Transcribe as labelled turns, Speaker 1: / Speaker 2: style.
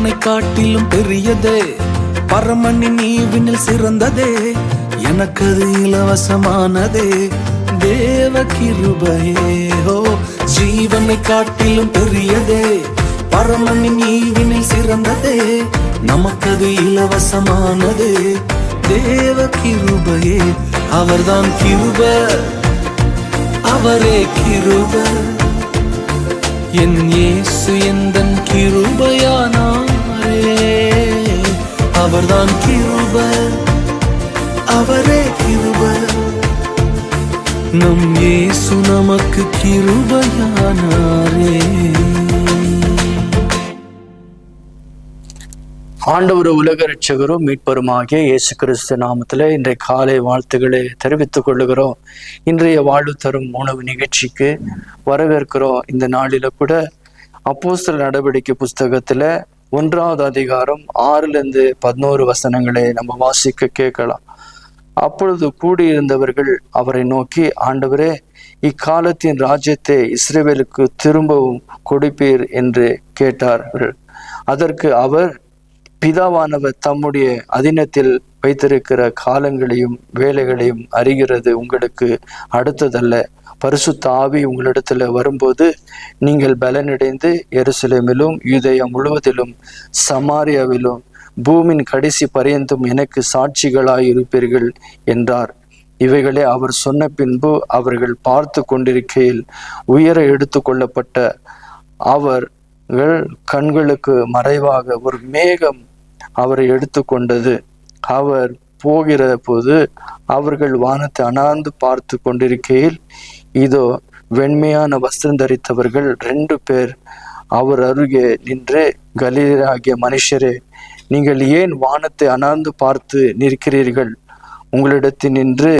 Speaker 1: ஜீவனை காட்டிலும் பெரியதே, பரமனின் ஈவினில் சிறந்ததே, எனக்கு அது இலவசமானதே, தேவ கிருபையே. ஓ, ஜீவனை காட்டிலும் பெரியதே, பரமனின் ஈவினில் சிறந்ததே, நமக்கது இலவசமானதே, தேவ கிருபையே. அவர்தான் கிருப, அவரே கிருப, என் இயேசு எந்தன் கிருபையானாரே. அவர்தான் கிருப, அவரே கிருப, நம் இயேசு நமக்கு கிருபையானாரே.
Speaker 2: ஆண்டவர் உலக ரட்சகரும் மீட்பருமாகிய இயேசு கிறிஸ்து நாமத்திலே இன்றைய காலை வாழ்த்துக்களை தெரிவித்துக் கொள்ளுகிறோம். இன்றைய வாழ்வு தரும் உணவு நிகழ்ச்சிக்கு வரவேற்கிறோம். இந்த நாளில கூட அப்போஸ்தலர் நடவடிக்கை புஸ்தகத்துல 1வது அதிகாரம் 6-11 வசனங்களை நம்ம வாசிக்க கேட்கலாம். அப்பொழுது கூடியிருந்தவர்கள் அவரை நோக்கி, ஆண்டவரே, இக்காலத்தின் ராஜ்யத்தை இஸ்ரவேலுக்கு திரும்பவும் கொடுப்பீர் என்று கேட்டார்கள். அதற்கு அவர், பிதாவானவர் தம்முடைய அதீனத்தில் வைத்திருக்கிற காலங்களையும் வேலைகளையும் அறிகிறது உங்களுக்கு அடுத்ததல்ல. பரிசுத்த ஆவி உங்களிடத்துல வரும்போது நீங்கள் பலனடைந்து எருசலேமிலும் யூதேயா முழுவதிலும் சமாரியாவிலும் பூமியின் கடைசி பரியந்தும் எனக்கு சாட்சிகளாய் இருப்பீர்கள் என்றார். இவைகளை அவர் சொன்ன பின்பு அவர்கள் பார்த்து கொண்டிருக்கையில் உயர எடுத்து கொள்ளப்பட்ட அவர்கள் கண்களுக்கு மறைவாக ஒரு மேகம் அவரை எடுத்து கொண்டது. அவர் போகிற போது அவர்கள் வானத்தை அண்ணாந்து பார்த்து கொண்டிருக்கையில் இதோ வெண்மையான வஸ்திரம் தரித்தவர்கள் 2 பேர் அவர் அருகே நின்று, கலிலேயராகிய மனுஷரே, நீங்கள் ஏன் வானத்தை அண்ணாந்து பார்த்து நிற்கிறீர்கள்? உங்களிடத்தில் நின்று